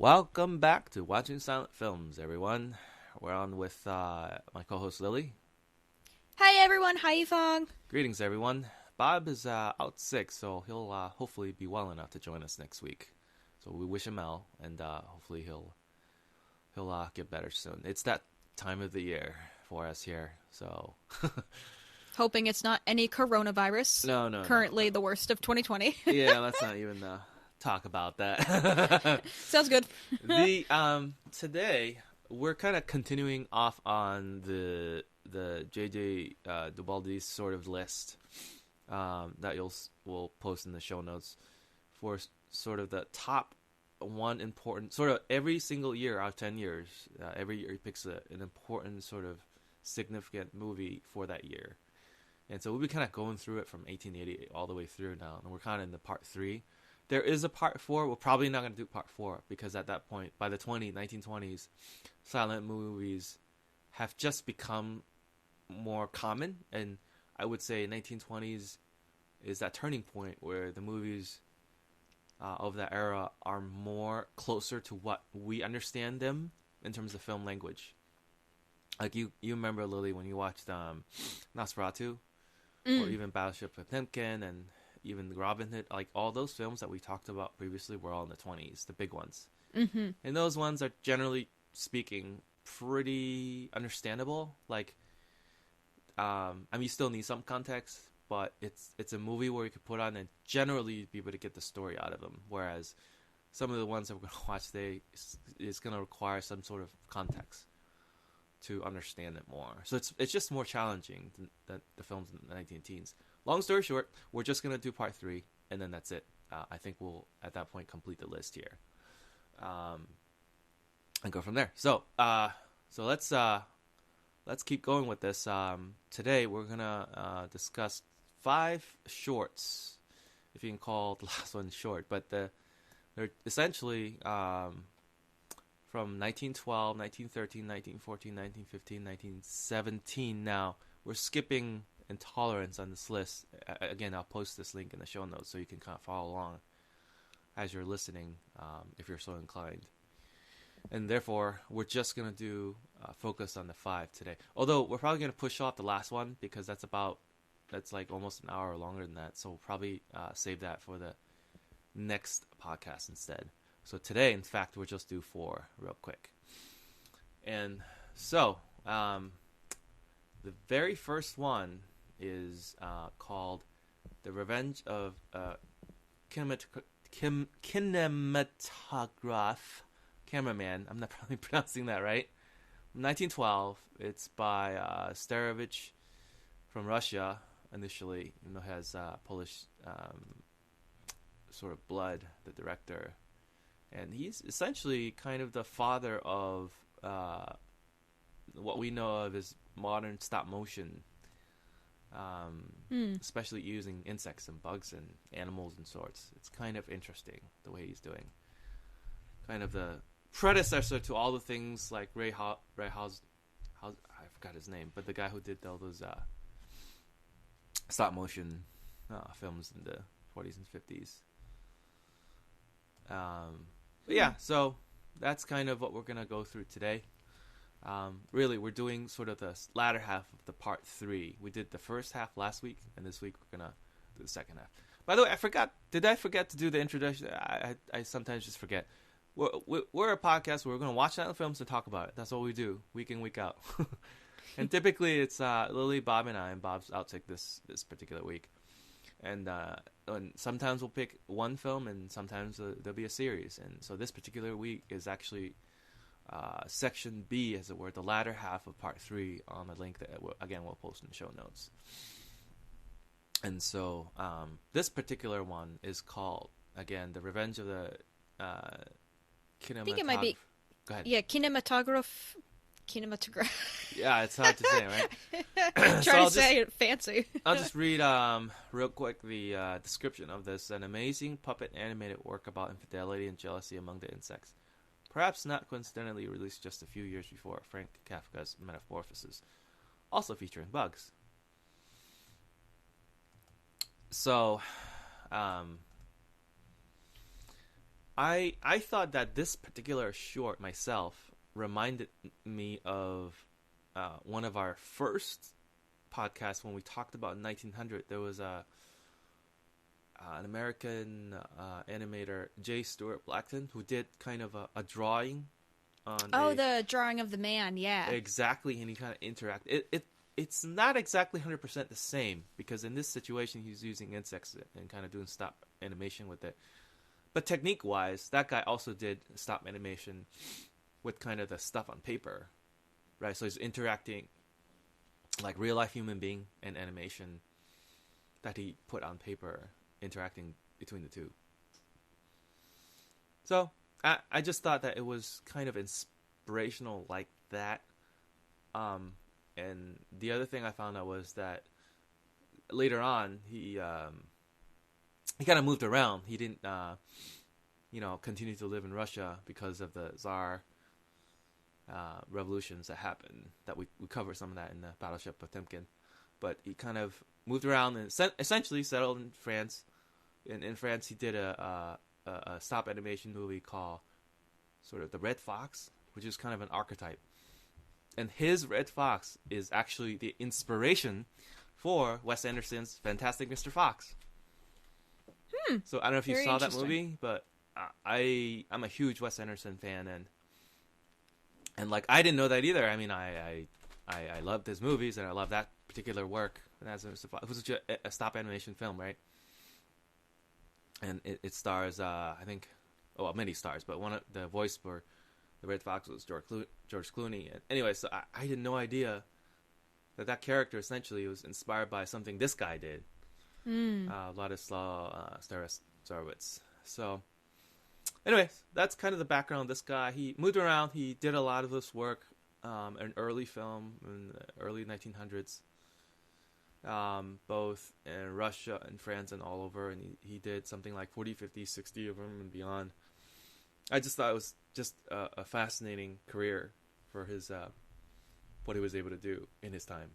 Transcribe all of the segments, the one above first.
Welcome back to Watching Silent Films, everyone. We're on with my co-host Lily. Hi everyone, hi Yifong. Greetings, everyone. Bob is out sick, so he'll hopefully be well enough to join us next week. So we wish him well, and hopefully he'll get better soon. It's that time of the year for us here, so Hoping it's not any coronavirus. no. Currently the worst of 2020. Yeah, let's not even talk about that. Sounds good. Today we're kind of continuing off on the JJ Dubaldi's sort of list that we'll post in the show notes for sort of the top one important sort of every single year out of 10 years. Every year he picks an important sort of significant movie for that year. And so we'll be kind of going through it from 1880 all the way through now, and we're kind of in the part 3. There is a part 4. We're probably not going to do part 4 because at that point, by the 1920s, silent movies have just become more common. And I would say 1920s is that turning point where the movies of that era are more closer to what we understand them in terms of film language. Like you remember, Lily, when you watched Nosferatu or even Battleship Potemkin and even Robin Hood, like all those films that we talked about previously were all in the 20s, the big ones. Mm-hmm. And those ones are generally speaking pretty understandable. Like, you still need some context, but it's a movie where you could put on and generally be able to get the story out of them. Whereas some of the ones that we're going to watch today is going to require some sort of context to understand it more. So it's just more challenging than the films in the 19 teens. Long story short, we're just going to do part 3, and then that's it. I think we'll, at that point, complete the list here. And go from there. So let's keep going with this. Today, we're going to discuss 5 shorts, if you can call the last one short. But they're essentially from 1912, 1913, 1914, 1915, 1917. Now, we're skipping Intolerance on this list. Again, I'll post this link in the show notes so you can kind of follow along as you're listening, if you're so inclined. And therefore, we're just going to do focus on the 5 today. Although, we're probably going to push off the last one because that's like almost an hour longer than that. So we'll probably save that for the next podcast instead. So today, in fact, we'll just do 4 real quick. And so, the very first one is called The Revenge of Kinematograph Cameraman. I'm not probably pronouncing that right. 1912. It's by Starevich from Russia initially. Has Polish sort of blood, the director. And he's essentially kind of the father of what we know of as modern stop motion, especially using insects and bugs and animals and sorts. It's kind of interesting the way he's doing. Kind of the predecessor to all the things like Ray House, I forgot his name, but the guy who did all those stop motion films in the 40s and 50s. But yeah, so that's kind of what we're going to go through today. Really, we're doing sort of the latter half of the part 3. We did the first half last week, and this week we're going to do the second half. By the way, did I forget to do the introduction? I sometimes just forget. We're a podcast where we're going to watch silent films and talk about it. That's what we do, week in, week out. And typically it's Lily, Bob, and I, and Bob's out sick this particular week. And sometimes we'll pick one film, and sometimes there'll be a series. And so this particular week is actually section B, as it were, the latter half of part 3 on the link that, we'll post in the show notes. And so this particular one is called, again, The Revenge of the Kinematograph. I think it might be. Go ahead. Yeah, Kinematograph. Yeah, it's hard to say, right? Try to say it fancy. I'll just read real quick the description of this. An amazing puppet animated work about infidelity and jealousy among the insects. Perhaps not coincidentally released just a few years before Frank Kafka's Metamorphosis. Also featuring bugs. So, I thought that this particular short myself reminded me of one of our first podcasts when we talked about 1900. There was an American animator, J. Stewart Blackton, who did kind of a drawing on. The drawing of the man, yeah. Exactly, and he kind of interacted. It's not exactly 100% the same, because in this situation he's using insects and kind of doing stop animation with it. But technique-wise, that guy also did stop animation with kind of the stuff on paper, right? So he's interacting like real-life human being and animation that he put on paper, interacting between the two. So I just thought that it was kind of inspirational like that. And the other thing I found out was that later on he kind of moved around. He didn't continue to live in Russia because of the Tsar revolutions that happened. That we covered some of that in the Battleship Potemkin. But he kind of moved around and essentially settled in France. In France, he did a stop animation movie called sort of The Red Fox, which is kind of an archetype. And his Red Fox is actually the inspiration for Wes Anderson's Fantastic Mr. Fox. So I don't know if you saw that movie, but I'm a huge Wes Anderson fan, and like I didn't know that either. I mean, I loved his movies and I love that particular work. And that's Mr. Fox. It was a stop animation film, right? And it stars many stars, but one of the voice for the Red Fox was George Clooney. And anyway, so I had no idea that character essentially was inspired by something this guy did. Vladislav Starowitz. So, anyways, that's kind of the background of this guy. He moved around. He did a lot of this work in early film in the early 1900s, both in Russia and France and all over. And he did something like 40, 50, 60 of them and beyond. I just thought it was just a fascinating career for his what he was able to do in his time.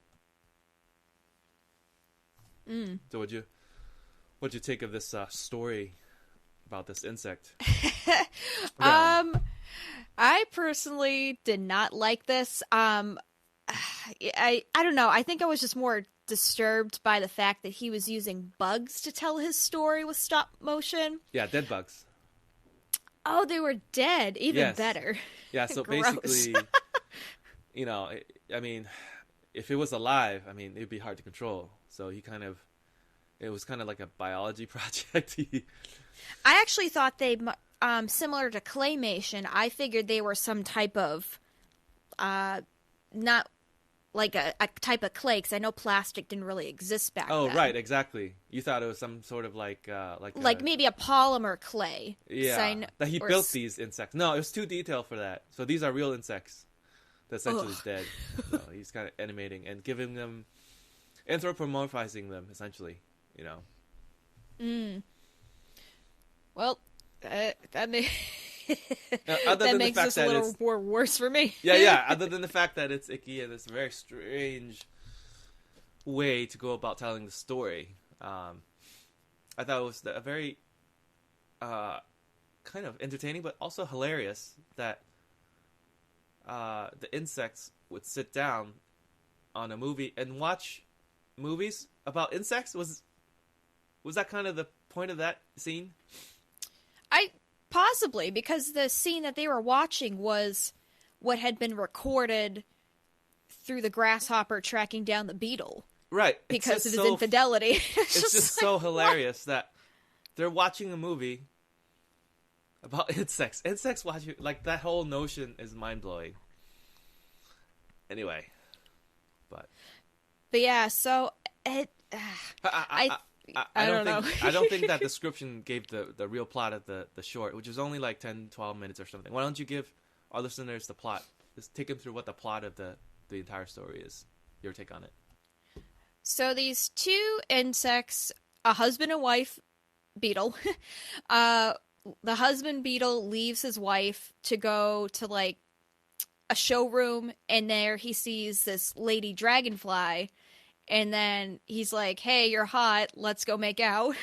So what'd you take of this story about this insect? I personally did not like this. I don't know. I think I was just more disturbed by the fact that he was using bugs to tell his story with stop motion. Yeah, dead bugs. Oh, they were dead. Even better. Yeah, so basically, I mean, if it was alive, I mean, it'd be hard to control. So it was kind of like a biology project. I actually thought they, similar to claymation, I figured they were some type of, not like a type of clay, because I know plastic didn't really exist back then. Oh, right, exactly. You thought it was some sort of like maybe a polymer clay. Yeah, that he built these insects. No, it was too detailed for that. So these are real insects that essentially is dead. So he's kind of animating and giving them, anthropomorphizing them, essentially, Well, that makes this a little more worse for me. Yeah. Other than the fact that it's icky and it's a very strange way to go about telling the story, I thought it was a very kind of entertaining, but also hilarious that the insects would sit down on a movie and watch movies about insects. Was that kind of the point of that scene? Possibly, because the scene that they were watching was what had been recorded through the grasshopper tracking down the beetle. Right. Because of his infidelity. It's just so hilarious that they're watching a movie about insects. Insects watching, like, that whole notion is mind-blowing. Anyway. But yeah, so I don't think that description gave the real plot of the short, which is only like 10, 12 minutes or something. Why don't you give our listeners the plot? Just take them through what the plot of the entire story is. Your take on it. So these two insects, a husband and wife beetle, the husband beetle leaves his wife to go to like a showroom, and there he sees this lady dragonfly. And then he's like, hey, you're hot. Let's go make out.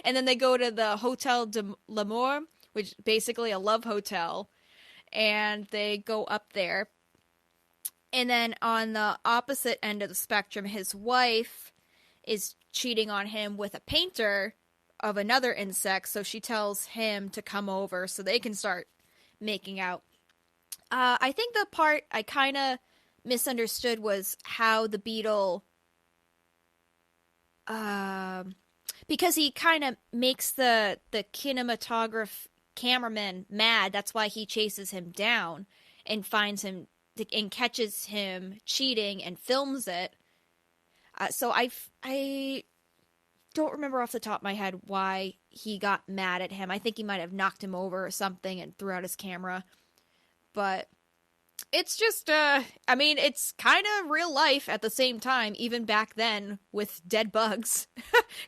And then they go to the Hotel de l'Amour, which basically a love hotel, and they go up there. And then on the opposite end of the spectrum, his wife is cheating on him with a painter of another insect, so she tells him to come over so they can start making out. I think the part I kind of misunderstood was how the beetle, because he kind of makes the kinematograph cameraman mad. That's why he chases him down and finds him and catches him cheating and films it. So I don't remember off the top of my head why he got mad at him. I think he might have knocked him over or something and threw out his camera. But it's just, I mean, it's kind of real life at the same time, even back then with dead bugs,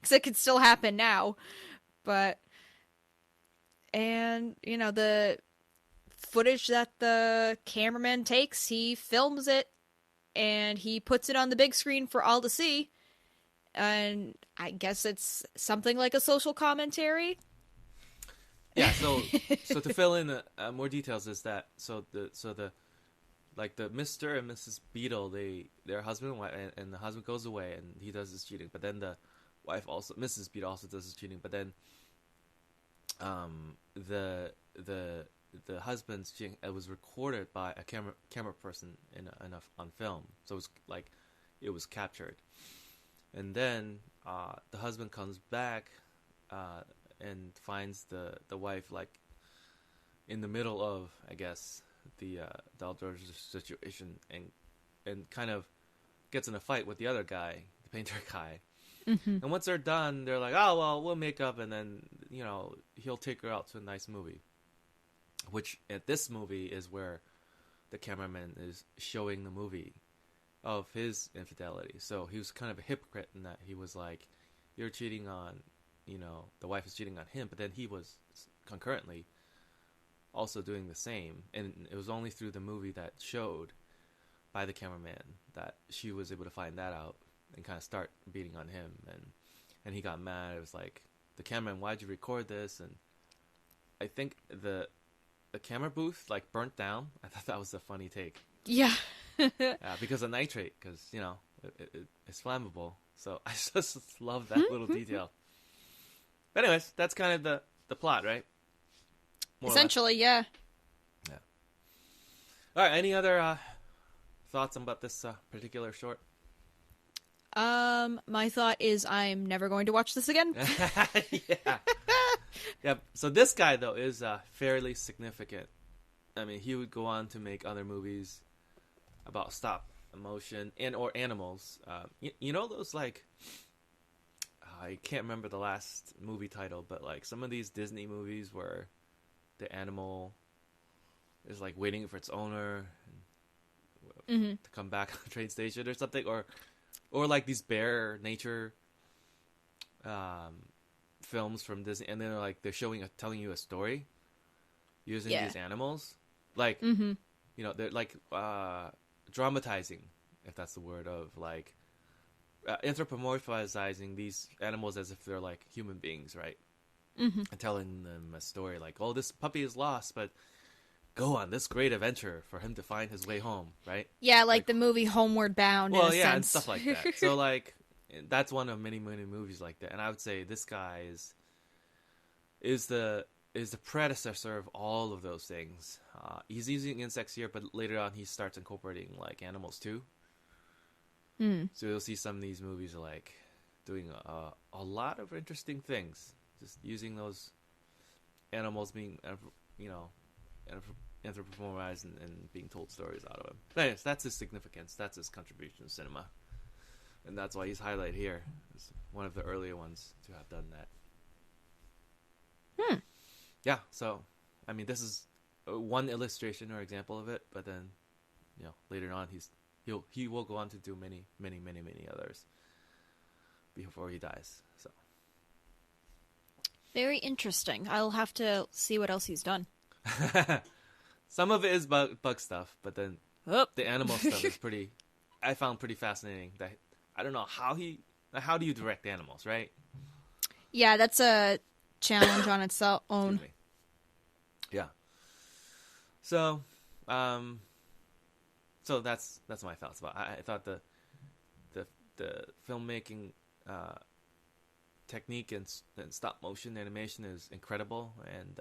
because it could still happen now. But, and, you know, the footage that the cameraman takes, he films it and he puts it on the big screen for all to see. And I guess it's something like a social commentary. Yeah, so to fill in more details is that the Mr. and Mrs. Beetle, they're husband and wife, and the husband goes away and he does his cheating, but then the wife also, Mrs. Beetle, also does his cheating, but then the husband's cheating was recorded by a camera person on film, so it was captured. And then the husband comes back and finds the wife like in the middle of, I guess, the outdoor situation, and kind of gets in a fight with the other guy, the painter guy. Mm-hmm. And once they're done, they're like, "Oh well, we'll make up," and then he'll take her out to a nice movie. Which at this movie is where the cameraman is showing the movie of his infidelity. So he was kind of a hypocrite in that he was like, you're cheating on, the wife is cheating on him, but then he was concurrently also doing the same. And it was only through the movie that showed by the cameraman that she was able to find that out and kind of start beating on him. And he got mad. It was like, the cameraman, why'd you record this? And I think the camera booth like burnt down. I thought that was a funny take. Yeah. Because of nitrate, because it's flammable. So I just love that little detail. But anyways, that's kind of the plot, right? More Essentially, yeah. Yeah. All right. Any other thoughts about this particular short? My thought is I'm never going to watch this again. Yeah. Yeah. So this guy though is fairly significant. I mean, he would go on to make other movies about stop motion and or animals. You know those like I can't remember the last movie title, but like some of these Disney movies where the animal is like waiting for its owner to come back on the train station or something, or like these bear nature films from Disney, and then they're telling you a story using these animals, like they're like dramatizing, if that's the word, of like anthropomorphizing these animals as if they're like human beings, right? And telling them a story like, oh, this puppy is lost, but go on this great adventure for him to find his way home, right? Yeah, like the movie Homeward Bound. Well, in a yeah, sense. and stuff like that. So like that's one of many movies like that, and I would say this guy is the predecessor of all of those things. He's using insects here, but later on he starts incorporating like animals too. So you'll see some of these movies like doing a lot of interesting things, just using those animals being anthropomorphized and being told stories out of them. But anyways, that's his significance. That's his contribution to cinema, and that's why he's highlighted here as one of the earlier ones to have done that. Yeah, so I mean, this is one illustration or example of it, but then later on he will go on to do many others before he dies. So very interesting. I'll have to see what else he's done. Some of it is bug stuff, but then the animal stuff is I found pretty fascinating. That I don't know how do you direct animals, right? Yeah, that's a challenge on its own. Yeah. So, so that's my thoughts about. I thought the filmmaking technique and stop motion animation is incredible, and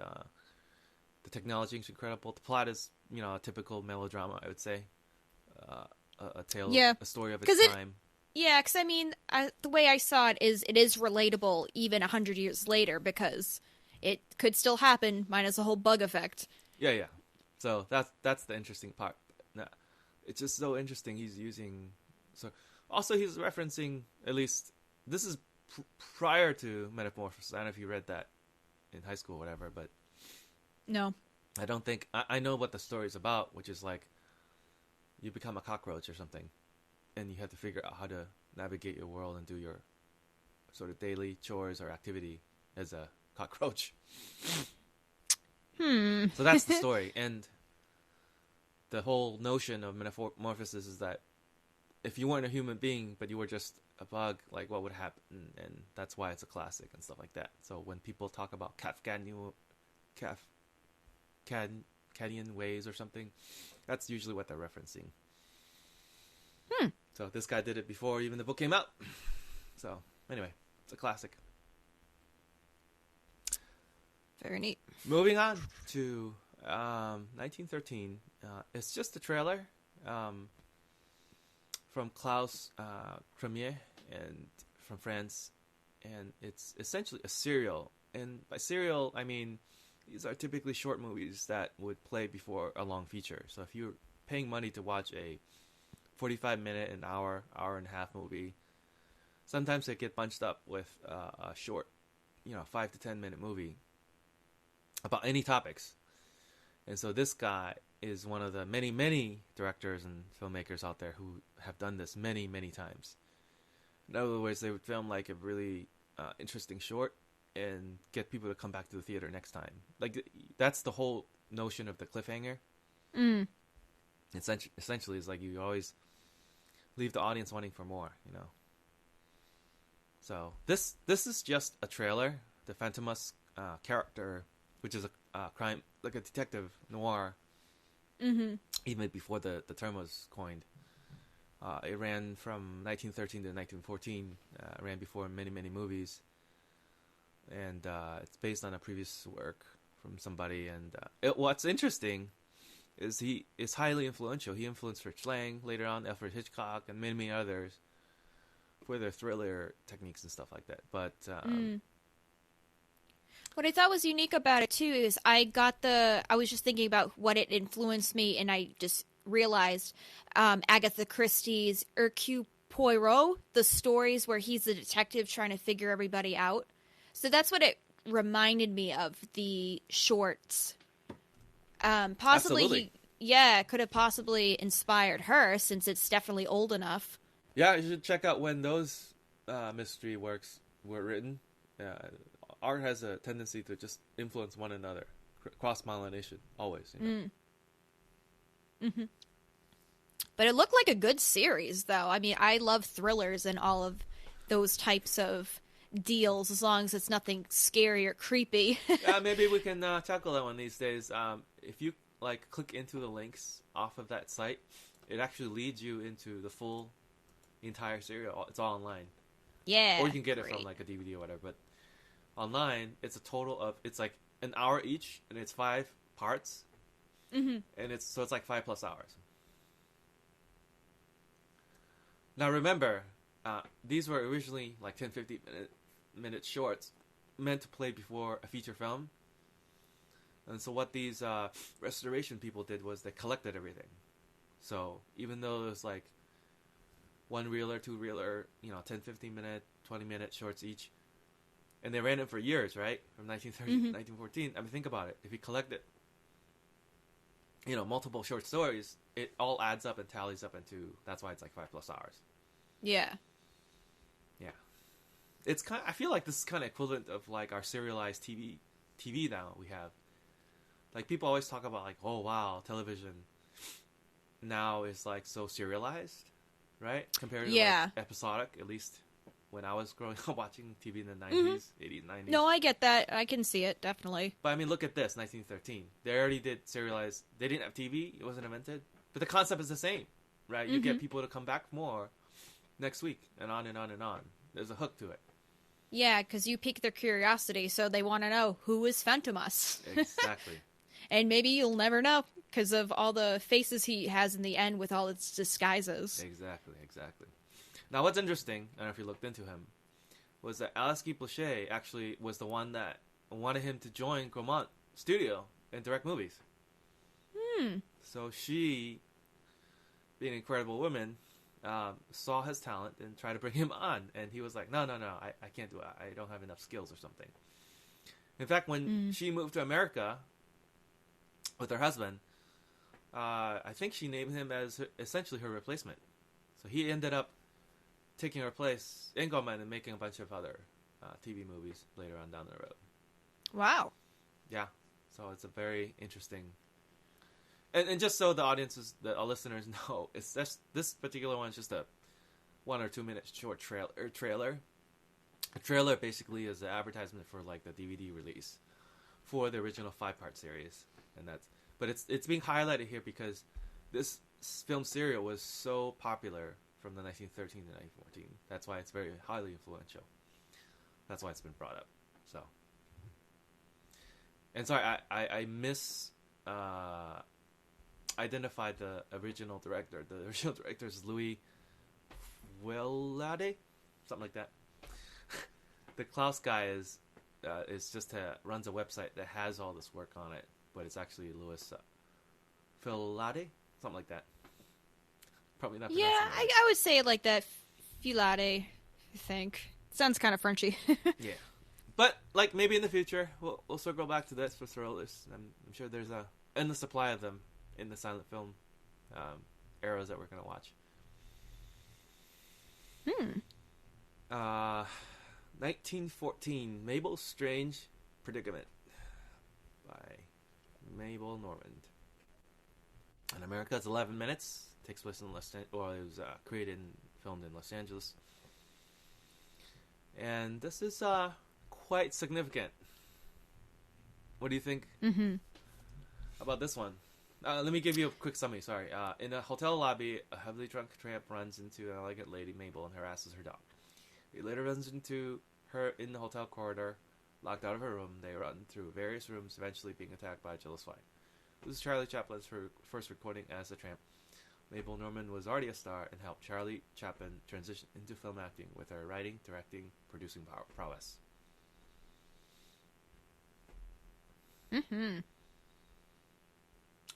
the technology is incredible. The plot is, a typical melodrama, I would say, a tale, a story of its time. Yeah, because I mean, the way I saw it is relatable even 100 years later because it could still happen, minus a whole bug effect. Yeah. So that's the interesting part. Now, it's just so interesting. He's using also he's referencing, at least this is prior to Metamorphosis. I don't know if you read that in high school or whatever, but no, I don't think I know what the story is about, which is like you become a cockroach or something, and you have to figure out how to navigate your world and do your sort of daily chores or activity as a cockroach. So that's the story, and the whole notion of Metamorphosis is that if you weren't a human being, but you were just a bug, like what would happen? And that's why it's a classic and stuff like that. So when people talk about Kafkanian ways or something, that's usually what they're referencing. So this guy did it before even the book came out. So anyway, it's a classic. Very neat. Moving on to 1913. It's just a trailer from Klaus Cremier and from France, and it's essentially a serial. And by serial, I mean these are typically short movies that would play before a long feature. So if you're paying money to watch a 45-minute, an hour and a half movie, sometimes they get bunched up with a short, 5 to 10-minute movie about any topics. And so this guy is one of the many, many directors and filmmakers out there who have done this many, many times. In other words, they would film like a really interesting short and get people to come back to the theater next time. Like that's the whole notion of the cliffhanger. Essentially, it's like you always leave the audience wanting for more, So this is just a trailer. The Phantomas character, which is a crime, like a detective noir, even before the term was coined. It ran from 1913 to 1914. Ran before many, many movies, and it's based on a previous work from somebody. And what's interesting is he is highly influential. He influenced Fritz Lang, later on Alfred Hitchcock, and many, many others for their thriller techniques and stuff like that. But what I thought was unique about it too is I was just thinking about what it influenced me, and I just realized Agatha Christie's Hercule Poirot, the stories where he's the detective trying to figure everybody out. So that's what it reminded me of, the shorts. Possibly, could have possibly inspired her, since it's definitely old enough. Yeah, you should check out when those mystery works were written. Art has a tendency to just influence one another, cross-pollination, always. But it looked like a good series, though. I mean, I love thrillers and all of those types of deals, as long as it's nothing scary or creepy. Yeah, maybe we can tackle that one these days. If you click into the links off of that site, it actually leads you into the entire series. It's all online. Yeah, or you can get it from a DVD or whatever. But online, it's a total of an hour each, and it's 5 parts, and it's like 5+ hours. Now remember, these were originally 10-15 minute shorts meant to play before a feature film. And so what these restoration people did was they collected everything. So even though it was 1-reeler, 2-reeler, 10-15 minute, 20-minute shorts each, and they ran it for years, right? From 1930 to 1914. I mean, think about it. If you collected, multiple short stories, it all adds up and tallies up into. That's why it's 5+ hours. Yeah. Yeah. It's I feel like this is kind of equivalent of our serialized TV now we have. People always talk about oh wow, television now is so serialized, right? Compared to episodic, at least when I was growing up watching TV in the 90s, 80s, 90s. No, I get that. I can see it, definitely. But I mean, look at this, 1913. They already did serialized. They didn't have TV. It wasn't invented. But the concept is the same, right? You get people to come back more next week, and on and on and on. There's a hook to it. Yeah, because you pique their curiosity, so they want to know, who is Phantomas? Exactly. And maybe you'll never know because of all the faces he has in the end with all its disguises. Exactly. Now, what's interesting, I don't know if you looked into him, was that Alice Guy Blaché actually was the one that wanted him to join Gaumont Studio and direct movies. So she, being an incredible woman, saw his talent and tried to bring him on. And he was like, no, I can't do it. I don't have enough skills or something. In fact, when she moved to America with her husband, I think she named him as essentially her replacement. So he ended up taking her place in Gaumont and making a bunch of other TV movies later on down the road. Wow. Yeah. So it's a very interesting... And just so the audiences, our listeners know, it's just, this particular one is just a 1 or 2 minute short trailer. A trailer basically is an advertisement for like the DVD release for the original 5-part series, but it's being highlighted here because this film serial was so popular from the 1913 to 1914. That's why it's very highly influential. That's why it's been brought up. So, and sorry, I identified the original director. The original director is Louis Willade, something like that. The Klaus guy is just runs a website that has all this work on it, but it's actually Louis Filade, something like that. Probably not. Yeah, I would say it like that. Filade, I think. Sounds kind of Frenchy. Yeah, but like maybe in the future we'll circle back to this for thrillers. I'm sure there's a endless supply of them in the silent film eras that we're going to watch. 1914, Mabel's Strange Predicament by Mabel Normand. In America, it's 11 minutes. Takes place in it was created and filmed in Los Angeles. And this is quite significant. What do you think about this one? Let me give you a quick summary, sorry. In a hotel lobby, a heavily drunk tramp runs into an elegant lady, Mabel, and harasses her dog. He later runs into her in the hotel corridor. Locked out of her room, they run through various rooms, eventually being attacked by a jealous wife. This is Charlie Chaplin's first recording as a tramp. Mabel Normand was already a star and helped Charlie Chaplin transition into film acting with her writing, directing, producing prowess.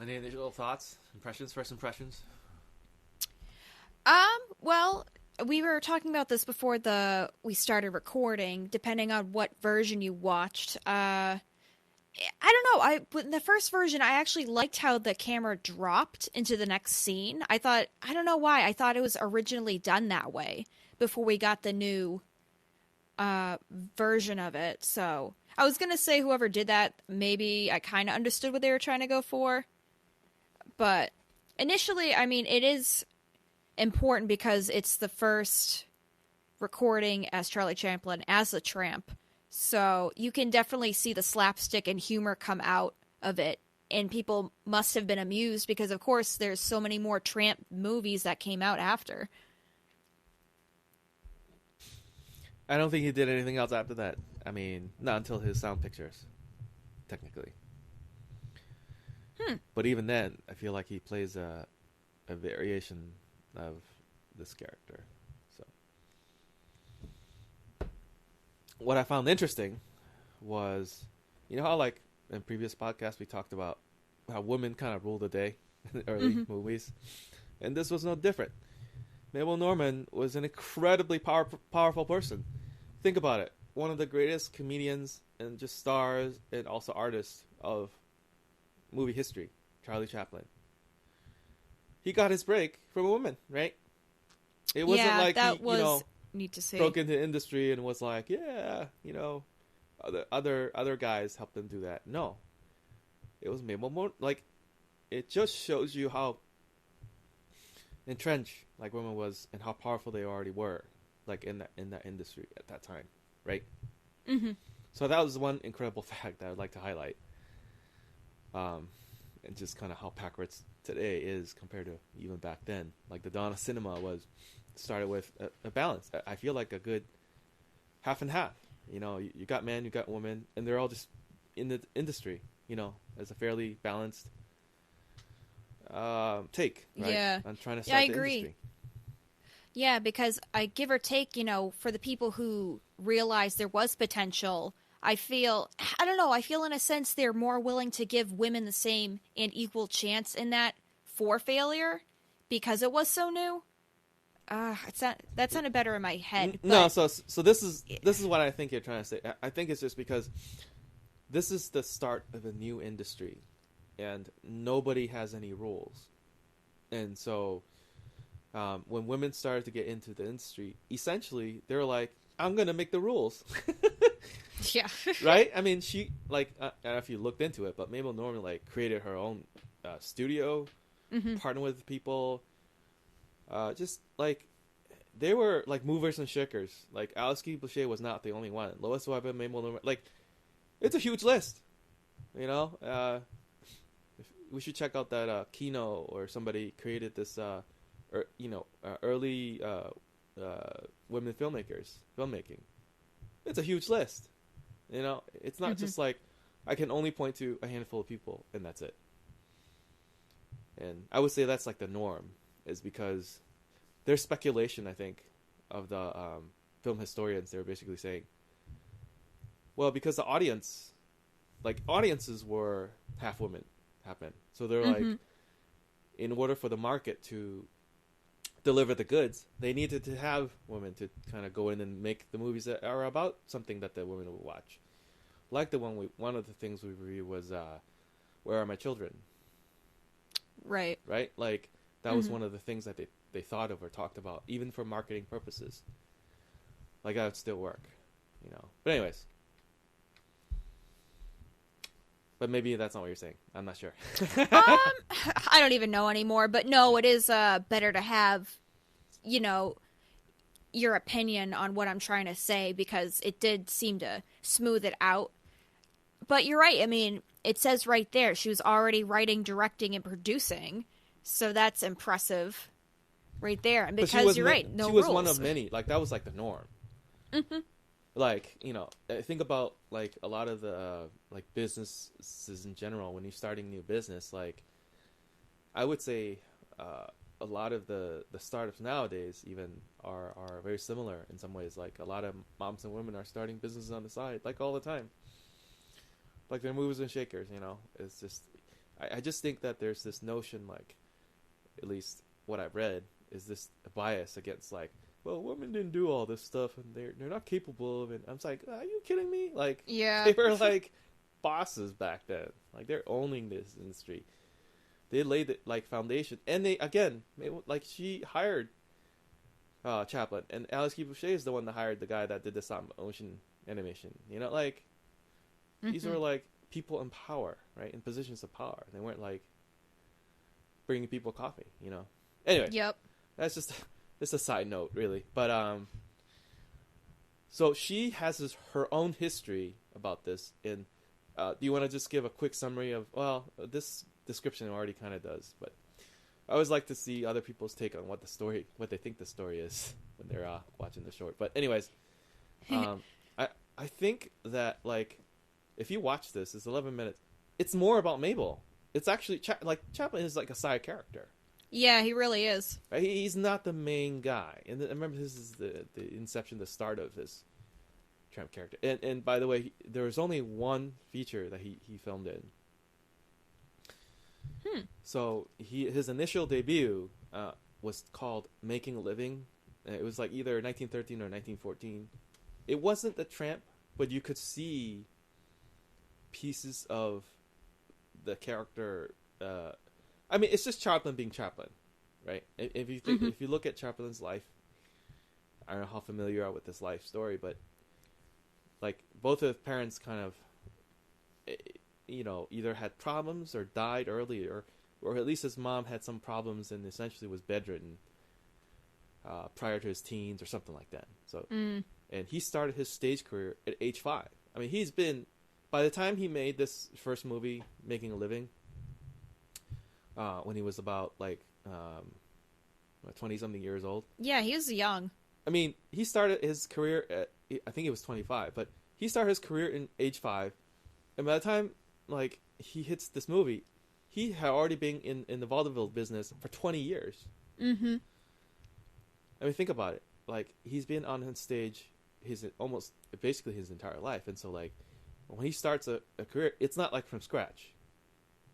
Any initial thoughts, first impressions? Well, we were talking about this before we started recording, depending on what version you watched. I don't know. In the first version, I actually liked how the camera dropped into the next scene. I don't know why. I thought it was originally done that way before we got the new version of it. So I was going to say whoever did that, maybe I kind of understood what they were trying to go for. But initially, I mean, it is important because it's the first recording as Charlie Chaplin as a tramp. So you can definitely see the slapstick and humor come out of it. And people must have been amused because, of course, there's so many more tramp movies that came out after. I don't think he did anything else after that. I mean, not until his sound pictures, technically. But even then, I feel like he plays a variation of this character. So, what I found interesting was, you know how like in previous podcasts we talked about how women kind of rule the day in the early movies, and this was no different. Mabel Normand was an incredibly powerful person. Think about it. One of the greatest comedians and just stars and also artists of movie history, Charlie Chaplin. He got his break from a woman, right? It wasn't like that he, was neat to see. broke into the industry and was like, yeah, other guys helped him do that. No, it was Mabel. Like, it just shows you how entrenched like women was and how powerful they already were like in that industry at that time, right? Mm-hmm. So that was one incredible fact that I'd like to highlight. And just kind of how backwards today is compared to even back then. Like the dawn of cinema started with a balance. I feel like a good half and half. You know, you got men, you got women, and they're all just in the industry. You know, as a fairly balanced take. Right? Yeah, on trying to yeah, I start the agree. industry. Yeah, because I give or take, for the people who realized there was potential, I don't know, I feel in a sense they're more willing to give women the same and equal chance in that for failure because it was so new. That sounded better in my head. No, But so this is what I think you're trying to say. I think it's just because this is the start of a new industry, and nobody has any rules, and so when women started to get into the industry, essentially they're like, "I'm gonna make the rules." yeah, Right? I mean, she like I don't know if you looked into it, but Mabel Normand like created her own studio, mm-hmm. partnered with people. Just like they were like movers and shakers. Like Alice Guy Blaché was not the only one. Lois Weber, Mabel Normand, like it's a huge list. You know, we should check out that Kino or somebody created this. Early women filmmaking. It's a huge list. You know, it's not Mm-hmm. just like I can only point to a handful of people and that's it. And I would say that's like the norm, is because there's speculation, I think, of the film historians. They're basically saying, well, because the audiences were half women, half men. So they're Mm-hmm. like, in order for the market to deliver the goods, they needed to have women to kind of go in and make the movies that are about something that the women will watch. Like the one of the things we reviewed was Where Are My Children? Right. Right? Like that was Mm-hmm. one of the things that they thought of or talked about, even for marketing purposes. Like that would still work, you know. But anyways. But maybe that's not what you're saying. I'm not sure. I don't even know anymore. But no, it is better to have, your opinion on what I'm trying to say because it did seem to smooth it out. But you're right. I mean, it says right there she was already writing, directing, and producing, so that's impressive, right there. And because you're right, no she rules. was one of many. Like that was like the norm. Mm-hmm. Like, you know, think about like a lot of the like businesses in general. When you're starting new business, like I would say a lot of the startups nowadays even are very similar in some ways. Like a lot of moms and women are starting businesses on the side, like all the time. Like they're movers and shakers, you know. It's just I just think that there's this notion, like at least what I've read is this bias against like, well, women didn't do all this stuff and they're not capable of it. I'm just like, are you kidding me? Like Yeah. they were like bosses back then. Like they're owning this industry. They laid the like foundation, and they again like she hired Chaplin, and Alice Guy Blaché is the one that hired the guy that did the stop motion animation. You know, like these were like people in power, right? In positions of power. They weren't like bringing people coffee. You know. Anyway, Yep. that's just a side note, really. But so she has her own history about this. And do you want to just give a quick summary of? Well, this description already kind of does, but I always like to see other people's take on what they think the story is when they're watching the short. But anyways, I think that like if you watch this, it's 11 minutes. It's more about Mabel. It's actually like Chaplin is like a side character. Yeah, he really is. Right? He's not the main guy. And I remember this is the inception, the start of his Tramp character. And by the way, there was only one feature that he filmed in. So his initial debut was called Making a Living. It was like either 1913 or 1914. It wasn't the Tramp, but you could see pieces of the character. I mean, it's just Chaplin being Chaplin, right? If you think, if you look at Chaplin's life, I don't know how familiar you are with this life story, but like both of his parents kind of, you know, either had problems or died early, or at least his mom had some problems and essentially was bedridden. prior to his teens or something like that. So, and he started his stage career at age 5. I mean, he's been, by the time he made this first movie, Making a Living, when he was about like 20-something years old. Yeah, he was young. I mean, he started his career at, I think he was 25, but he started his career in age 5. And by the time, like, he hits this movie, he had already been in the vaudeville business for 20 years. Mm-hmm. I mean, think about it. Like, he's been on stage almost basically his entire life. And so, like, when he starts a career, it's not like from scratch,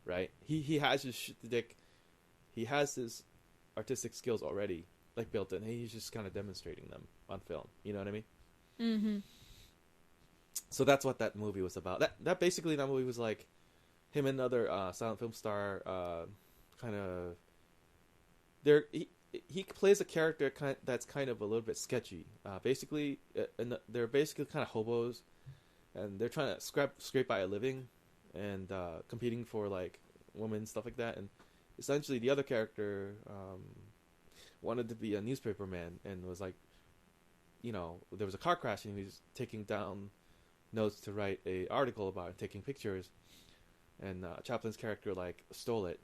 right? He has his he has his artistic skills already, like, built in. He's just kind of demonstrating them on film. You know what I mean? Mm-hmm. So that's what that movie was about. That basically, that movie was like him and another silent film star kind of... He plays a character that's kind of a little bit sketchy. Basically, and they're basically kind of hobos, and they're trying to scrape by a living, and competing for like women and stuff like that. And essentially, the other character wanted to be a newspaper man, and was like, you know, there was a car crash, and he was taking down notes to write a article about it, taking pictures, and Chaplin's character like stole it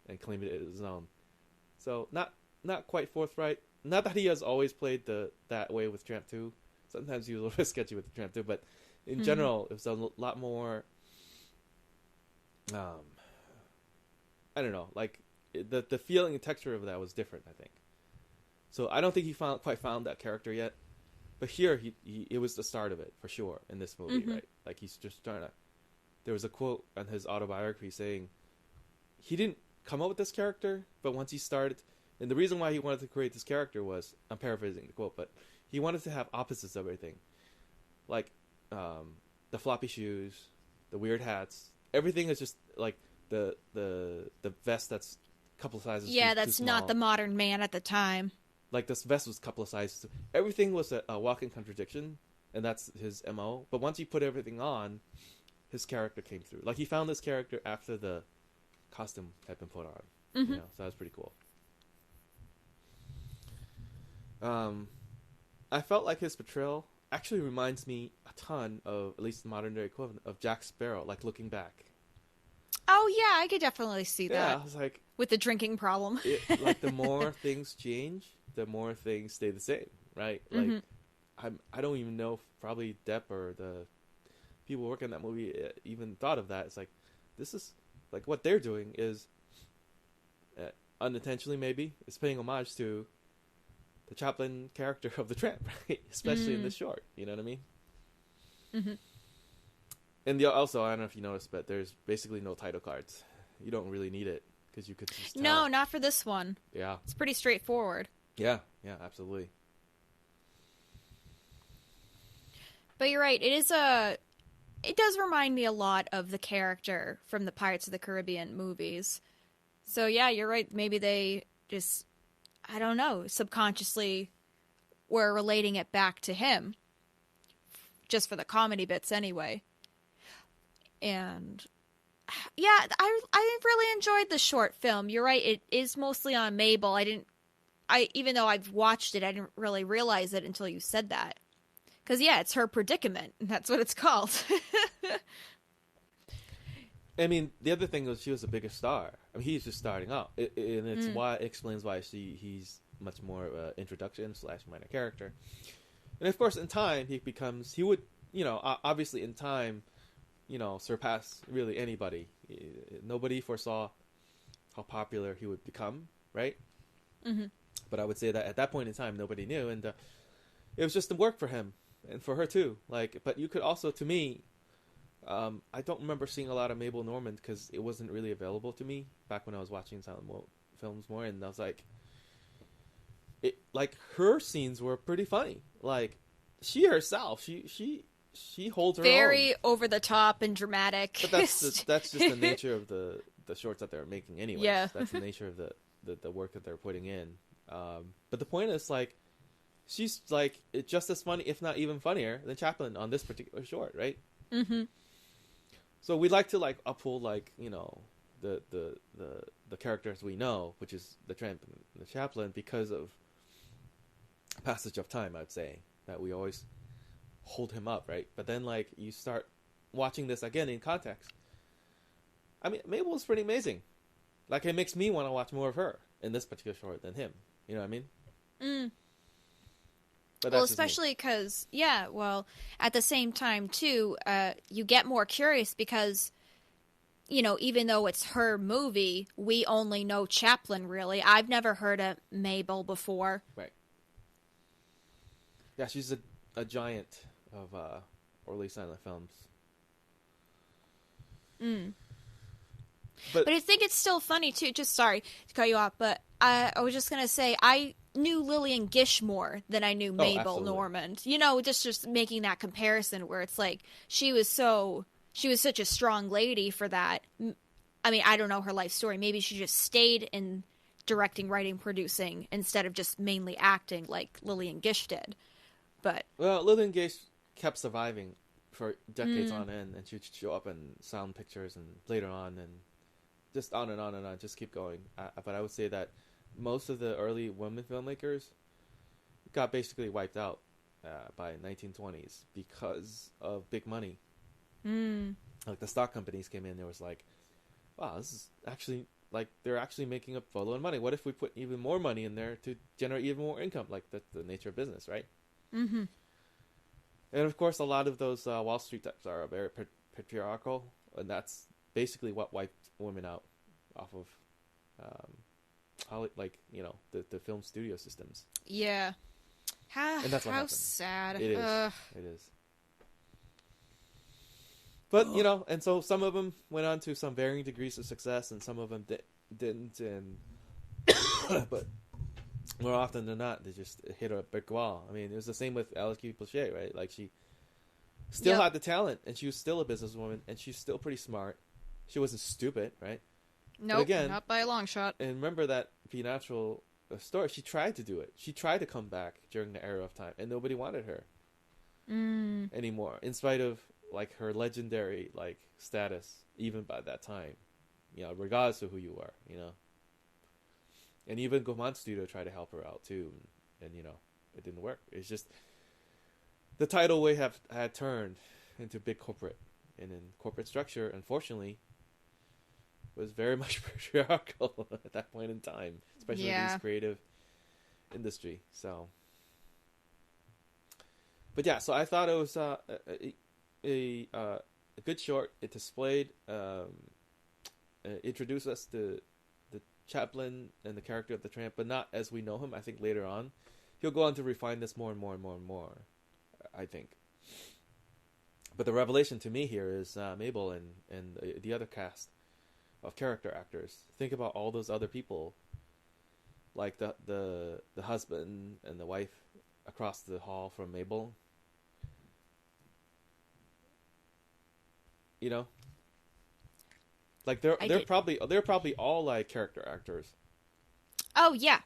and claimed it as his own. So not quite forthright. Not that he has always played that way with Tramp 2. Sometimes he was a little bit sketchy with Tramp 2, but in general, it was a lot more. I don't know, like the feeling and texture of that was different, I think. So I don't think he quite found that character yet, but here it was the start of it for sure in this movie, right? Like, he's just trying to. There was a quote on his autobiography saying he didn't come up with this character, but once he started. And the reason why he wanted to create this character was, I'm paraphrasing the quote, but he wanted to have opposites of everything. Like, the floppy shoes, the weird hats, everything is just, like, the vest that's a couple of sizes Yeah, too that's small. not the modern man at the time. Like, this vest was a couple of sizes. Everything was a walking contradiction, and that's his MO. But once he put everything on, his character came through. Like, he found this character after the costume had been put on. You know, so that was pretty cool. I felt like his portrayal actually reminds me a ton of, at least the modern day equivalent of Jack Sparrow, like, looking back. Oh yeah, I could definitely see Yeah, that. I was like, With the drinking problem. like, the more things change, the more things stay the same, right? Like, I don't even know if probably Depp or the people working on that movie even thought of that. It's like, this is, like, what they're doing is, unintentionally maybe, is paying homage to the Chaplin character of the Tramp, right? Especially in this short, you know what I mean? Mm-hmm. And also, I don't know if you noticed, but there's basically no title cards. You don't really need it, because you could just tell. No, not for this one. Yeah. It's pretty straightforward. Yeah, absolutely. But you're right, it does remind me a lot of the character from the Pirates of the Caribbean movies. So yeah, you're right, maybe they just, I don't know, subconsciously were relating it back to him. Just for the comedy bits anyway. And yeah, I really enjoyed the short film. You're right, it is mostly on Mabel. Even though I've watched it, I didn't really realize it until you said that. Because yeah, it's her predicament. That's what it's called. I mean, the other thing was she was a bigger star. I mean, he's just starting out, and it's why it explains why he's much more of an introduction / minor character. And of course, in time, he would, you know, obviously in time, you know, surpass really anybody. Nobody foresaw how popular he would become, right? Mm-hmm. But I would say that at that point in time, nobody knew, and it was just the work for him and for her too. Like, but you could also, to me, I don't remember seeing a lot of Mabel Normand because it wasn't really available to me back when I was watching silent films more, and I was like, her scenes were pretty funny. Like, she herself, she holds her very own. Over the top and dramatic. But that's just the nature of the shorts that they're making anyways. Yeah. That's the nature of the work that they're putting in. But the point is, like, she's like just as funny, if not even funnier, than Chaplin on this particular short, right? Mm-hmm. So we like to like uphold, like, you know, the characters we know, which is the Tramp and the Chaplin, because of passage of time, I'd say, that we always hold him up, right? But then, like, you start watching this again in context. I mean, Mabel's pretty amazing. Like, it makes me want to watch more of her in this particular short than him. You know what I mean? Mm. But Well, especially because, at the same time, too, you get more curious because, you know, even though it's her movie, we only know Chaplin, really. I've never heard of Mabel before. Right. Yeah, she's a giant of early silent films. Mm. But I think it's still funny, too. Just sorry to cut you off, but I was just going to say, I knew Lillian Gish more than I knew Mabel Normand. You know, just making that comparison where it's like, she was such a strong lady for that. I mean, I don't know her life story. Maybe she just stayed in directing, writing, producing instead of just mainly acting like Lillian Gish did. But Lillian Gish kept surviving for decades on end, and she'd show up in sound pictures and later on, and just on and on and on, just keep going. But I would say that most of the early women filmmakers got basically wiped out by 1920s because of big money. Like the stock companies came in, there was like, wow, this is actually, like, they're actually making a boatload of money. What if we put even more money in there to generate even more income? Like, that's the nature of business, right? Mm-hmm. And of course, a lot of those Wall Street types are very patriarchal, and that's basically what wiped women out off of, the film studio systems. Yeah. And that's what happened. Sad. It is. It is. But, you know, and so some of them went on to some varying degrees of success, and some of them didn't, and but more often than not, they just hit a brick wall. I mean, it was the same with Alice Q. Pochet, right? Like, she still had the talent, and she was still a businesswoman, and she's still pretty smart. She wasn't stupid, right? Nope, again, not by a long shot. And remember that Be Natural story. She tried to do it. She tried to come back during the era of time, and nobody wanted her anymore, in spite of, like, her legendary, like, status, even by that time, you know, regardless of who you are, you know. And even Gaumont Studio tried to help her out too, and you know, it didn't work. It's just the tidal wave had turned into big corporate, and in corporate structure, unfortunately, was very much patriarchal at that point in time, especially in this creative industry. So, but yeah, so I thought it was a good short. It displayed, introduced us to the Chaplin and the character of the tramp, but not as we know him. I think later on, he'll go on to refine this more and more and more and more, I think. But the revelation to me here is Mabel and the other cast of character actors. Think about all those other people, like the husband and the wife across the hall from Mabel. You know, like they're probably all like character actors. Oh yeah,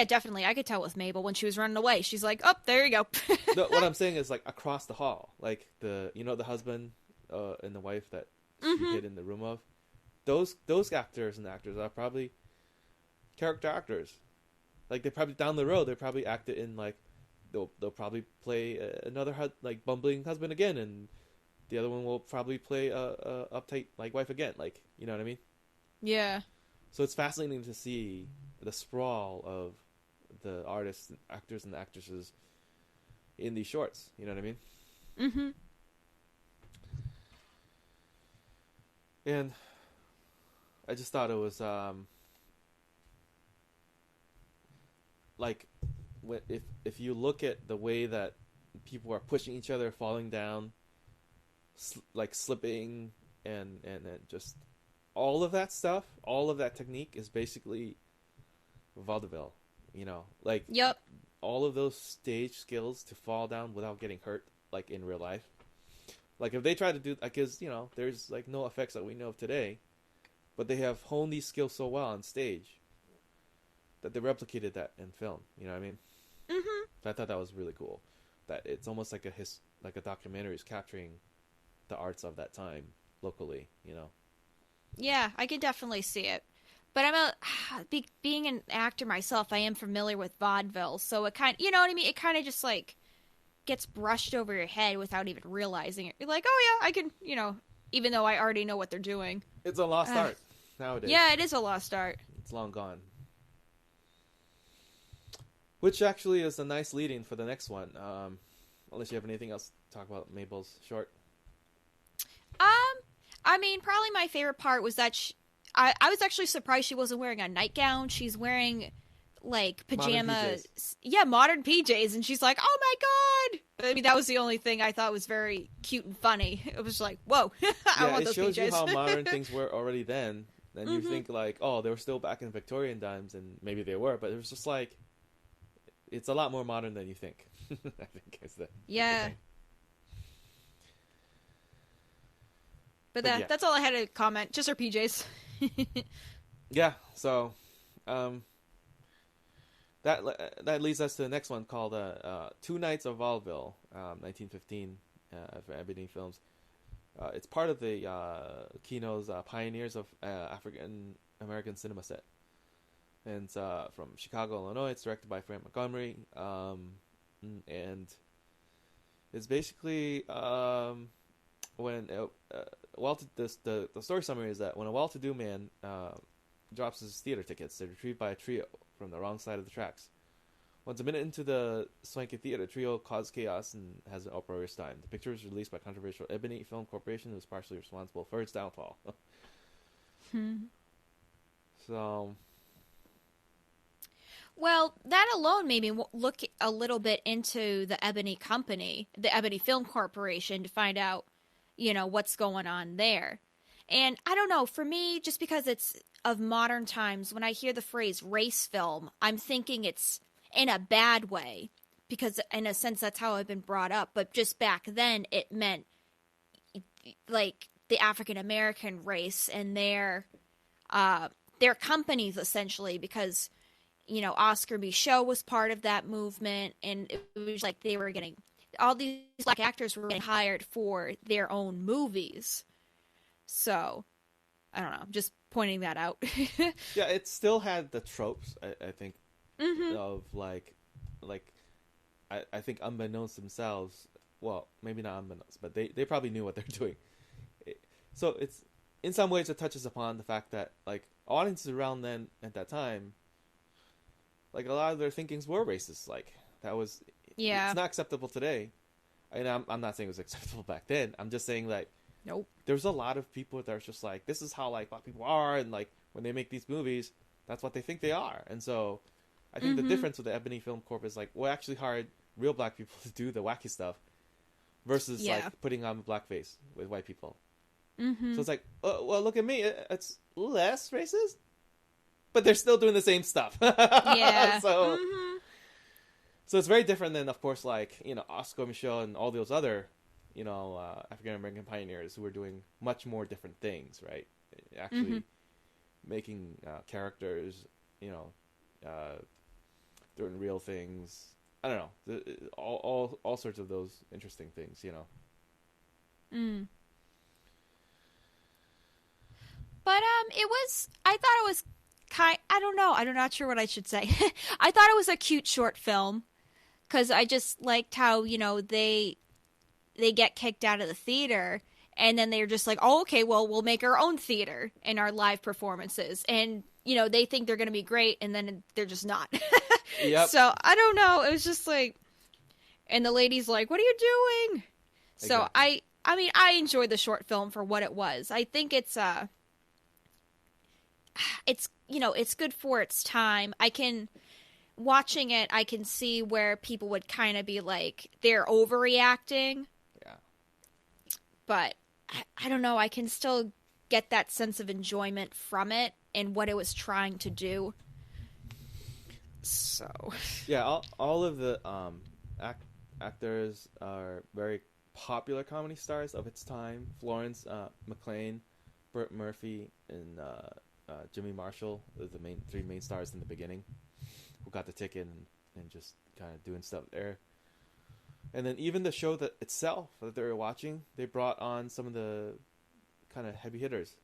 definitely. I could tell with Mabel when she was running away. She's like, "Oh, there you go." No, what I'm saying is like across the hall, like the husband and the wife that she hid in the room of. Those actors and actors are probably character actors. Like they probably down the road they probably acted in like they'll probably play another like bumbling husband again, and the other one will probably play a uptight like wife again. Like, you know what I mean? Yeah. So it's fascinating to see the sprawl of the artists, actors, and actresses in these shorts. You know what I mean? Mm-hmm. And I just thought it was like if you look at the way that people are pushing each other, falling down, like slipping, and just all of that stuff, all of that technique is basically vaudeville. You know, like all of those stage skills to fall down without getting hurt, like in real life. Like if they try to do, because you know, there's like no effects that we know of today. But they have honed these skills so well on stage that they replicated that in film. You know what I mean? Mm-hmm. So I thought that was really cool. That it's almost like a documentary is capturing the arts of that time locally. You know? Yeah, I could definitely see it. But being an actor myself, I am familiar with vaudeville, so it kind, you know what I mean? It kind of just like gets brushed over your head without even realizing it. You're like, oh yeah, I can, even though I already know what they're doing. It's a lost art nowadays. Yeah, it is a lost art. It's long gone. Which actually is a nice lead-in for the next one. Unless you have anything else to talk about Mabel's short. I mean, probably my favorite part was that I was actually surprised she wasn't wearing a nightgown. She's wearing like pajamas. Modern PJs, and she's like, "Oh my god!" I mean, that was the only thing I thought was very cute and funny. It was like, "Whoa, I want those PJs." It shows you how modern things were already then. And you think like, "Oh, they were still back in Victorian times," and maybe they were, but it was just like, it's a lot more modern than you think. I think is the thing. But that's all I had to comment. Just her PJs. Yeah. So, that leads us to the next one called Two Nights of Vaudeville, 1915, for Ebony Films. It's part of the Kino's Pioneers of African American Cinema set. And it's from Chicago, Illinois. It's directed by Frank Montgomery. And it's basically when the story summary is that when a well-to-do man drops his theater tickets, they're retrieved by a trio from the wrong side of the tracks. Once a minute into the swanky theater, trio causes chaos and has an uproarious time. The picture was released by controversial Ebony Film Corporation, who was partially responsible for its downfall. So, well, that alone made me look a little bit into the Ebony Company, the Ebony Film Corporation, to find out, what's going on there. And I don't know, for me, just because it's of modern times, when I hear the phrase race film, I'm thinking it's in a bad way, because in a sense that's how I've been brought up. But just back then, it meant like the African American race and their companies, essentially, because Oscar B. Show was part of that movement, and it was like they were getting all these black actors were getting hired for their own movies. So I don't know, just pointing that out. Yeah, it still had the tropes, I think, of like I think unbeknownst themselves. Well, maybe not unbeknownst, but they probably knew what they're doing. So it's, in some ways, it touches upon the fact that like audiences around then at that time, like a lot of their thinkings were racist. Like that was, it's not acceptable today. And I'm not saying it was acceptable back then. I'm just saying like, nope. There's a lot of people that are just like, this is how like black people are, and like when they make these movies, that's what they think they are. And so I think the difference with the Ebony Film Corp is like, we actually hired real black people to do the wacky stuff versus like putting on blackface with white people. So it's like, well, look at me, it's less racist, but they're still doing the same stuff. So it's very different than, of course, like, Oscar Michaud and all those other, African American pioneers who were doing much more different things, right? Actually making characters, doing real things. I don't know, all sorts of those interesting things, But I thought it was I don't know, I'm not sure what I should say. I thought it was a cute short film, because I just liked how, they get kicked out of the theater, and then they're just like, oh, okay, well, we'll make our own theater in our live performances. And, they think they're going to be great, and then they're just not. Yep. So, I don't know. It was just like, and the lady's like, what are you doing? So, I mean, I enjoyed the short film for what it was. I think it's good for its time. Watching it, I can see where people would kind of be like, they're overreacting. Yeah. But I don't know, I can still get that sense of enjoyment from it and what it was trying to do. So. Yeah, all of the actors are very popular comedy stars of its time. Florence McLean, Burt Murphy, and Jimmy Marshall, the three main stars in the beginning, who got the ticket and just kind of doing stuff there. And then even the show itself that they were watching, they brought on some of the kind of heavy hitters.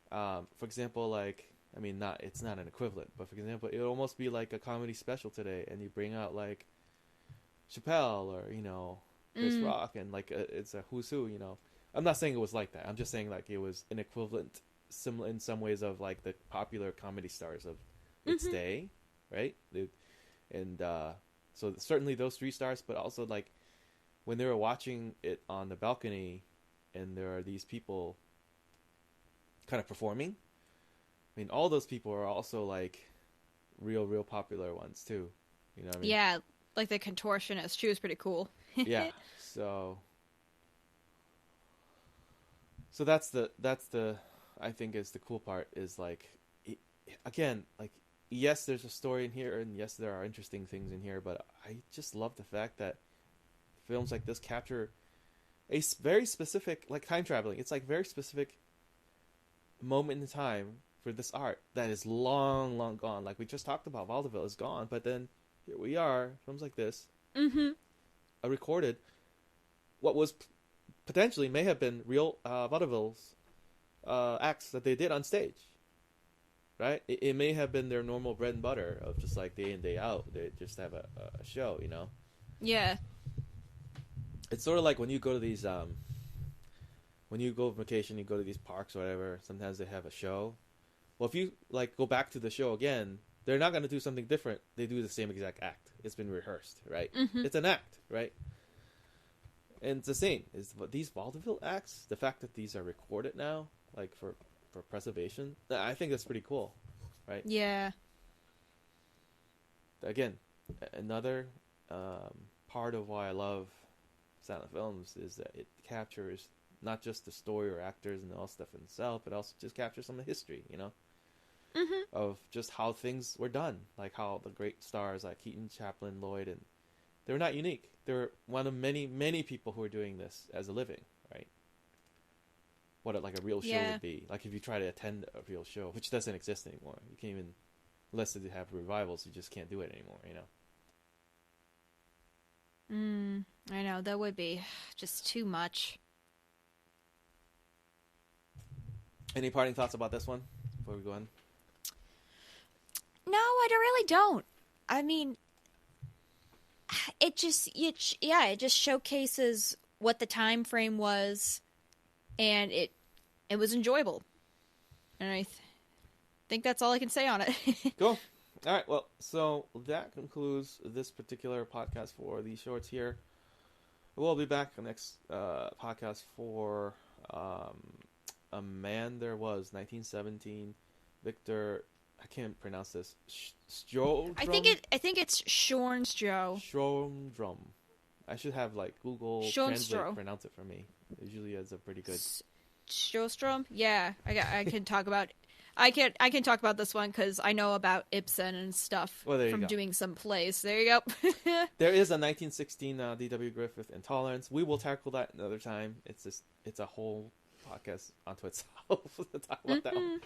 For example, like I mean, it's not an equivalent, but for example, it would almost be like a comedy special today, and you bring out like Chappelle or Chris Rock, and like it's a who's who. I'm not saying it was like that. I'm just saying like it was an equivalent, similar in some ways of like the popular comedy stars of its day, right? And so certainly those three stars, but also like when they were watching it on the balcony, and there are these people kind of performing. I mean, all those people are also like real popular ones too. You know what I mean? Yeah, like the contortionist. She was pretty cool. Yeah. So that's the I think is the cool part is like again like yes, there's a story in here, and yes, there are interesting things in here, but I just love the fact that films like this capture a very specific, like time traveling. It's like very specific moment in time for this art that is long gone. Like we just talked about, Vaudeville is gone, but then here we are, films like this, recorded what was potentially may have been real Vaudeville's acts that they did on stage, right? It may have been their normal bread and butter of just like day in day out. They just have a show, Yeah. It's sort of like when you go to these when you go on vacation, you go to these parks or whatever, sometimes they have a show. Well, if you like go back to the show again, they're not going to do something different. They do the same exact act. It's been rehearsed, right? It's an act, right? And it's the same. Is these vaudeville acts, the fact that these are recorded now, like for preservation, I think that's pretty cool, right? Yeah. Again, another part of why I love silent films is that it captures not just the story or actors and all stuff in itself, but also just captures some of the history, of just how things were done, like how the great stars like Keaton, Chaplin, Lloyd, and they were not unique. They were one of many people who are doing this as a living, right? What a real show would be. Like if you try to attend a real show, which doesn't exist anymore. You can't even, unless they have revivals, you just can't do it anymore, I know, that would be just too much. Any parting thoughts about this one before we go in? No, I really don't. I mean, it just showcases what the time frame was, and it was enjoyable. And I think that's all I can say on it. Cool. All right. Well, so that concludes this particular podcast for these shorts here. We'll be back next podcast for A Man There Was, 1917. Victor, I can't pronounce this. Stjordrum? I think it's Sjornstro. Stjordrum. I should have Google Translate pronounce it for me. It usually has a pretty good. Sjostrom? Yeah, I can talk about. I can talk about this one because I know about Ibsen and stuff from doing some plays. There you go. There is a 1916 D.W. Griffith Intolerance. We will tackle that another time. It's a whole podcast onto itself to talk about that one.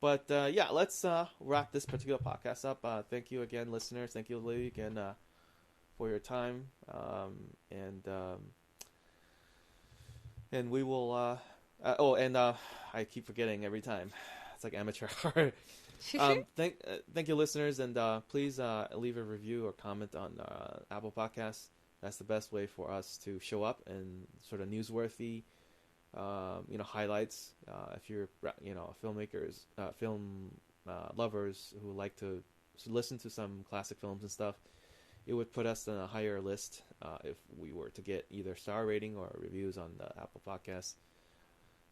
But yeah, let's wrap this particular podcast up. Thank you again, listeners. Thank you, Lily, again for your time. And we will. I keep forgetting every time. It's like amateur hour. Thank you, listeners, and please leave a review or comment on Apple Podcasts. That's the best way for us to show up and sort of newsworthy, highlights. If you're, filmmakers, film lovers who like to listen to some classic films and stuff, it would put us on a higher list if we were to get either star rating or reviews on the Apple Podcasts.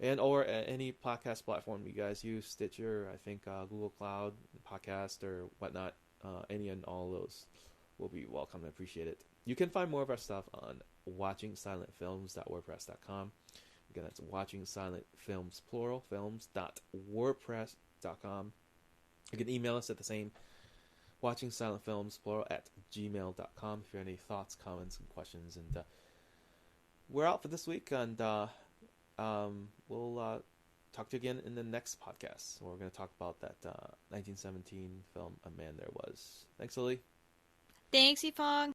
And or any podcast platform you guys use, Stitcher, I think Google Cloud Podcast or whatnot, any and all of those will be welcome and appreciated. You can find more of our stuff on watchingsilentfilms.wordpress.com. Again, that's watching silent films, plural, films.wordpress.com. You can email us at the same, watching silent films, plural, @gmail.com if you have any thoughts, comments, and questions. And we're out for this week, and we'll talk to you again in the next podcast. We're going to talk about that 1917 film, A Man There Was. Thanks, Lily. Thanks, Yifong.